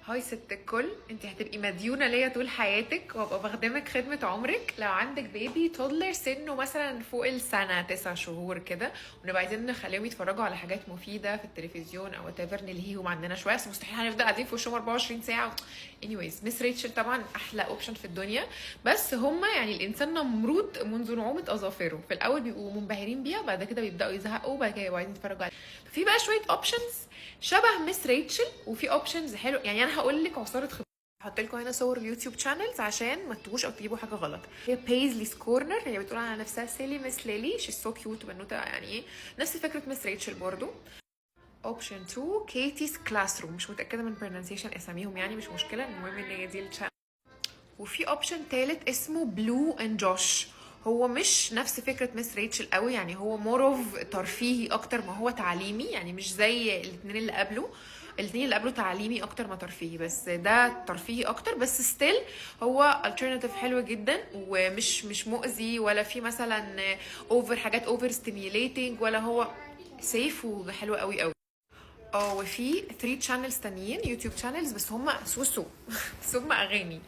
هاي ست الكل، انت هتبقي مديونه ليا طول حياتك وابقى بخدمك خدمه عمرك لو عندك بيبي تودلر سنه مثلا فوق السنه 9 شهور كده، ونبقى عايزين نخليهم يتفرجوا على حاجات مفيده في التلفزيون او whatever نلهيهم عندنا شويه، بس مستحيل هنفضل قاعدين في وشهم 24 ساعه. anyways مس ريتشل طبعا احلى اوبشن في الدنيا، بس هما يعني الانسان نمرود منذ نعومه اظافره، في الاول بيبقوا منبهرين بيها وبعد كده بيبداوا يزهقوا وبعد كده يبقوا عايزين يتفرجوا عليها. في بقى شويه اوبشنز شبه مس ريتشل وفي اوبشنز حلو، يعني انا هقول لك عصاره خبره. هحط لكم هنا صور اليوتيوب شانلز عشان ما تتوهوش او تجيبوا حاجه غلط. هي بيزلي's كورنر، هي بتقول على نفسها سيلي مس ليلي، شي سو كيوت وبنوته، يعني ايه نفس فكره مس ريتشل برضو. اوبشن 2 كيتي's كلاس روم، مش متاكده من برونسيشن اساميهم يعني مش مشكله، المهم ان هي دي الشانل. وفي اوبشن تالت اسمه بلو اند جوش، هو مش نفس فكره مس ريتشل قوي، يعني هو مور اوف ترفيهي اكتر ما هو تعليمي، يعني مش زي الاثنين اللي قبله. الاثنين اللي قبله تعليمي اكتر ما ترفيهي، بس ده ترفيهي اكتر، بس ستيل هو alternative حلو جدا ومش مؤذي ولا في مثلا اوفر حاجات اوفر ستيميوليتنج، ولا هو سيف وحلو قوي قوي. وفي 3 شانلز تانيين يوتيوب شانلز بس هم سوسو بس هم اغاني.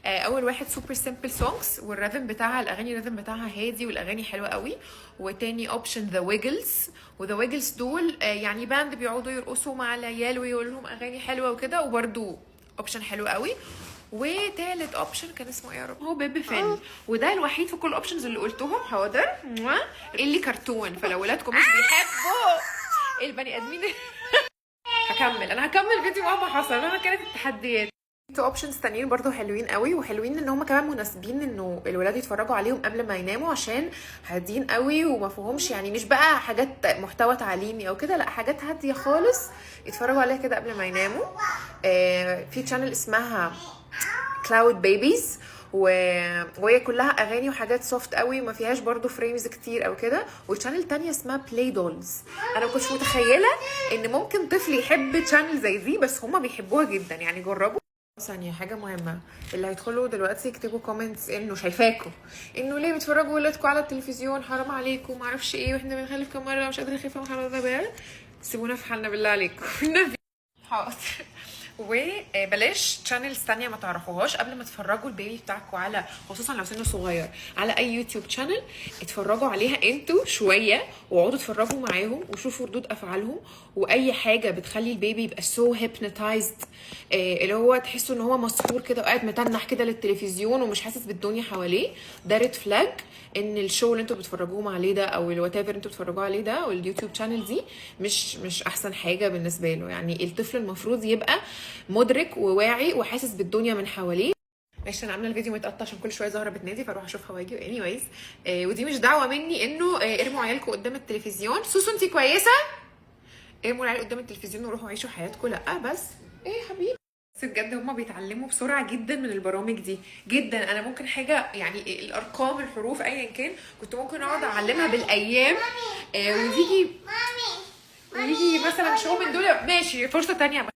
اول واحد سوبر سيمبل سونجز، والريذم بتاعها الاغاني الريذم بتاعها هادي والاغاني حلوه قوي. وتاني اوبشن ذا ويجلز، وذا ويجلز دول يعني باند بيقعدوا يرقصوا مع العيال ويقول لهم اغاني حلوه وكده، وبرده اوبشن حلو قوي. وتالت اوبشن كان اسمه ايه يا رب، هو بيبي فين، وده الوحيد في كل الاوبشنز اللي قلتهم. حاضر اللي كرتون، فلو ولادكم مش بيحبوا البني ادمين انا هكمل فيديو مهما حصل مهما كانت التحديات. تو اوبشنز تانيين برضو حلوين قوي، وحلوين ان هم كمان مناسبين انه الولاد يتفرجوا عليهم قبل ما يناموا، عشان هادين قوي وما فيهمش يعني مش بقى حاجات محتوى تعليمي او كده، لا حاجات هاديه خالص يتفرجوا عليها كده قبل ما يناموا. في تشانل اسمها كلاود بيبيز، وهي كلها اغاني وحاجات سوفت قوي وما فيهاش برضو فريمز كتير او كده. وشانل تانية اسمها بلاي دولز، انا ما كنتش متخيله ان ممكن طفل يحب تشانل زي دي، بس هما بيحبوها جدا، يعني جربوا. ثانية حاجة مهمة، اللي هيدخلوا دلوقتي يكتبوا كومنتس انه شايفاكوا انه ليه بتفرجوا ولادكم على التلفزيون، حرام عليكم معرفش ايه، واحنا بنخلف كام مرة مش قادرة اخف من حرام ده، سيبونا في حالنا بالله عليكم النبي. حاضر. وبلاش تشانلز تانية ما تعرفوهاش قبل ما تفرجوا البيبي بتاعكم على، خصوصا لو سنه صغير، على اي يوتيوب تشانل اتفرجوا عليها انتوا شويه، واقعدوا اتفرجوا معاهم وشوفوا ردود افعالهم، واي حاجه بتخلي البيبي يبقى سو هيبنوتايزد، اللي هو تحسوا ان هو مسحور كده وقاعد متنح كده للتلفزيون ومش حاسس بالدنيا حواليه، ده ريد فلاج ان الشو اللي انتوا بتتفرجوهم عليه ده او الوات ايفر انتوا بتتفرجوا عليه ده او اليوتيوب شانل دي مش احسن حاجه بالنسبه له. يعني الطفل المفروض يبقى مدرك وواعي وحاسس بالدنيا من حواليه. ماشي، انا عامله الفيديو متقطع عشان كل شويه زهره بتنادي فاروح اشوفها واجي. anyways ودي مش دعوه مني انه ارموا عيالكم قدام التلفزيون. سوسو انتي كويسه؟ ارموا العيال قدام التلفزيون وروحوا عيشوا حياتكم، لا بس ايه يا حبيبي. بس بجد هما بيتعلموا بسرعه جدا من البرامج دي جدا. انا ممكن حاجه يعني الارقام الحروف ايا كان كنت ممكن اقعد اعلمها بالايام، ويجي مثلا شو من دول ماشي فرصه تانية